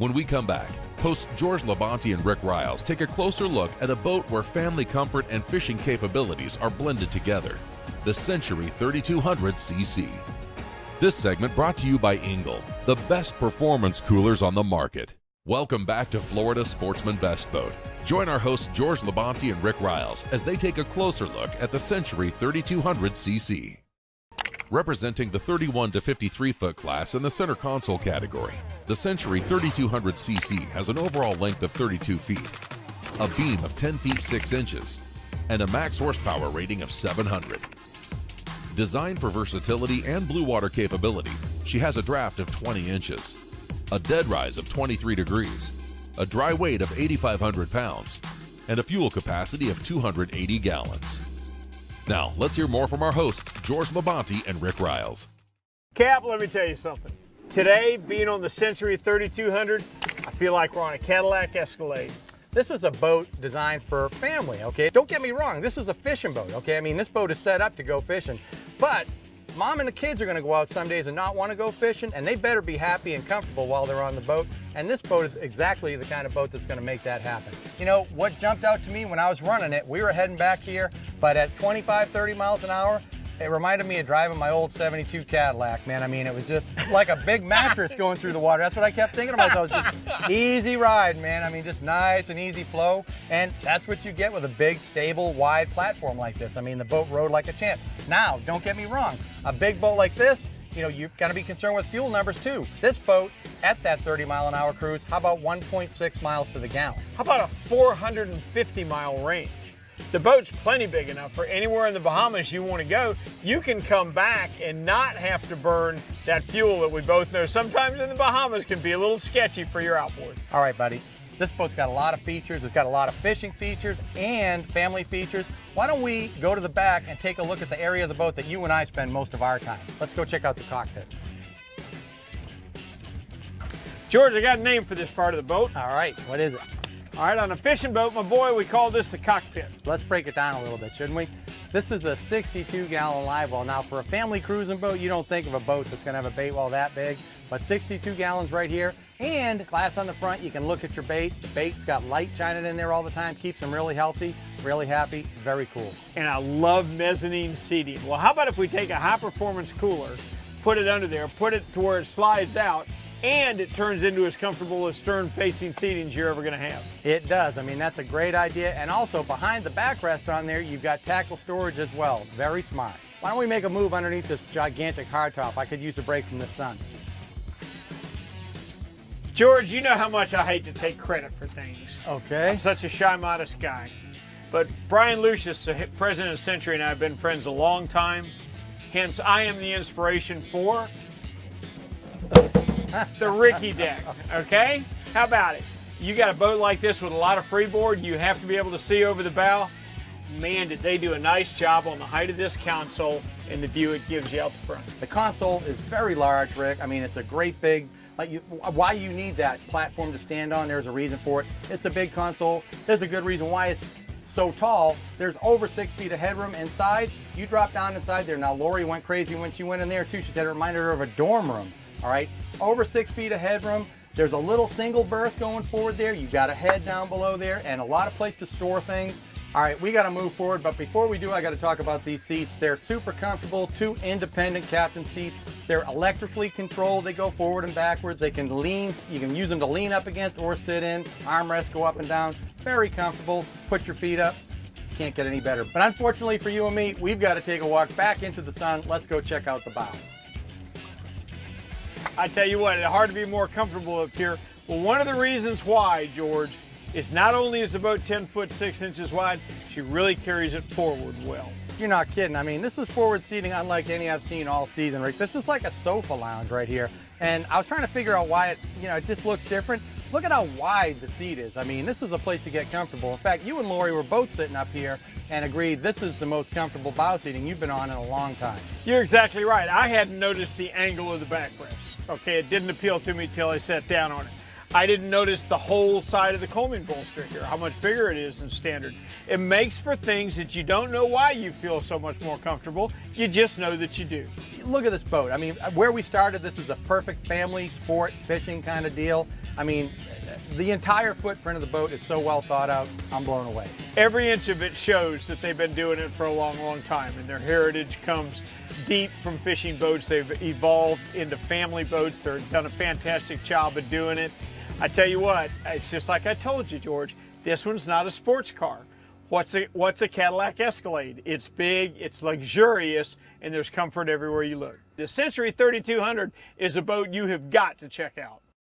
When we come back, hosts George Labonte and Rick Riles take a closer look at a boat where family comfort and fishing capabilities are blended together, the Century 3200cc. This segment brought to you by Engel, the best performance coolers on the market. Welcome back to Florida Sportsman Best Boat. Join our hosts George Labonte and Rick Riles as they take a closer look at the Century 3200cc. Representing the 31 to 53 foot class in the center console category, the Century 3200cc has an overall length of 32 feet, a beam of 10 feet 6 inches, and a max horsepower rating of 700. Designed for versatility and blue water capability, she has a draft of 20 inches, a dead rise of 23 degrees, a dry weight of 8,500 pounds, and a fuel capacity of 280 gallons. Now, let's hear more from our hosts, George Labonte and Rick Riles. Cap, let me tell you something. Today, being on the Century 3200, I feel like we're on a Cadillac Escalade. This is a boat designed for family, okay? Don't get me wrong, this is a fishing boat, okay? I mean, this boat is set up to go fishing, but Mom and the kids are gonna go out some days and not wanna go fishing, and they better be happy and comfortable while they're on the boat, and this boat is exactly the kind of boat that's gonna make that happen. You know, what jumped out to me when I was running it, we were heading back here, but at 25, 30 miles an hour, it reminded me of driving my old 72 Cadillac, man. I mean, it was just like a big mattress going through the water. That's what I kept thinking about. So it was just easy ride, man. I mean, just nice and easy flow. And that's what you get with a big, stable, wide platform like this. I mean, the boat rode like a champ. Now, don't get me wrong. A big boat like this, you know, you've got to be concerned with fuel numbers too. This boat, at that 30 mile an hour cruise, how about 1.6 miles to the gallon? How about a 450 mile range? The boat's plenty big enough for anywhere in the Bahamas you want to go. You can come back and not have to burn that fuel that we both know sometimes in the Bahamas can be a little sketchy for your outboard. All right, buddy. This boat's got a lot of features. It's got a lot of fishing features and family features. Why don't we go to the back and take a look at the area of the boat that you and I spend most of our time? Let's go check out the cockpit. George, I got a name for this part of the boat. All right, what is it? All right, on a fishing boat, my boy, we call this the cockpit. Let's break it down a little bit, shouldn't we? This is a 62-gallon live well. Now, for a family cruising boat, you don't think of a boat that's gonna have a bait well that big, but 62 gallons right here, and glass on the front. You can look at your bait. The bait's got light shining in there all the time, keeps them really healthy, really happy, very cool. And I love mezzanine seating. Well, how about if we take a high-performance cooler, put it under there, put it to where it slides out, and it turns into as comfortable as stern-facing seating as you're ever gonna have. It does. I mean, that's a great idea. And also, behind the backrest on there, you've got tackle storage as well. Very smart. Why don't we make a move underneath this gigantic hardtop? I could use a break from the sun. George, you know how much I hate to take credit for things. Okay. I'm such a shy, modest guy. But Brian Lucius, the president of Century, and I have been friends a long time. Hence, I am the inspiration for the Ricky deck, okay? How about it? You got a boat like this with a lot of freeboard, you have to be able to see over the bow. Man, did they do a nice job on the height of this console and the view it gives you out the front. The console is very large, Rick. I mean, it's a great big, why you need that platform to stand on, there's a reason for it. It's a big console. There's a good reason why it's so tall. There's over 6 feet of headroom inside. You drop down inside there. Now, Lori went crazy when she went in there too. She said it reminded her of a dorm room, all right? Over 6 feet of headroom. There's a little single berth going forward there. You've got a head down below there and a lot of place to store things. All right, we got to move forward, but before we do, I got to talk about these seats. They're super comfortable, 2 independent captain seats. They're electrically controlled. They go forward and backwards. They can lean, you can use them to lean up against or sit in. Armrests go up and down. Very comfortable. Put your feet up. Can't get any better. But unfortunately for you and me, we've got to take a walk back into the sun. Let's go check out the bow. I tell you what, it's hard to be more comfortable up here. Well, one of the reasons why, George, is not only is the boat 10 foot 6 inches wide, she really carries it forward well. You're not kidding. I mean, this is forward seating unlike any I've seen all season, Rick. This is like a sofa lounge right here. And I was trying to figure out why it just looks different. Look at how wide the seat is. I mean, this is a place to get comfortable. In fact, you and Lori were both sitting up here and agreed this is the most comfortable bow seating you've been on in a long time. You're exactly right. I hadn't noticed the angle of the backrest. Okay, it didn't appeal to me till I sat down on it. I didn't notice the whole side of the combing bolster here, how much bigger it is than standard. It makes for things that you don't know why you feel so much more comfortable. You just know that you do. Look at this boat. I mean, where we started, this is a perfect family sport fishing kind of deal. I mean, the entire footprint of the boat is so well thought out, I'm blown away. Every inch of it shows that they've been doing it for a long, long time, and their heritage comes deep from fishing boats. They've evolved into family boats. They've done a fantastic job of doing it. I tell you what, it's just like I told you, George, this one's not a sports car. What's a Cadillac Escalade? It's big, it's luxurious, and there's comfort everywhere you look. The Century 3200 is a boat you have got to check out.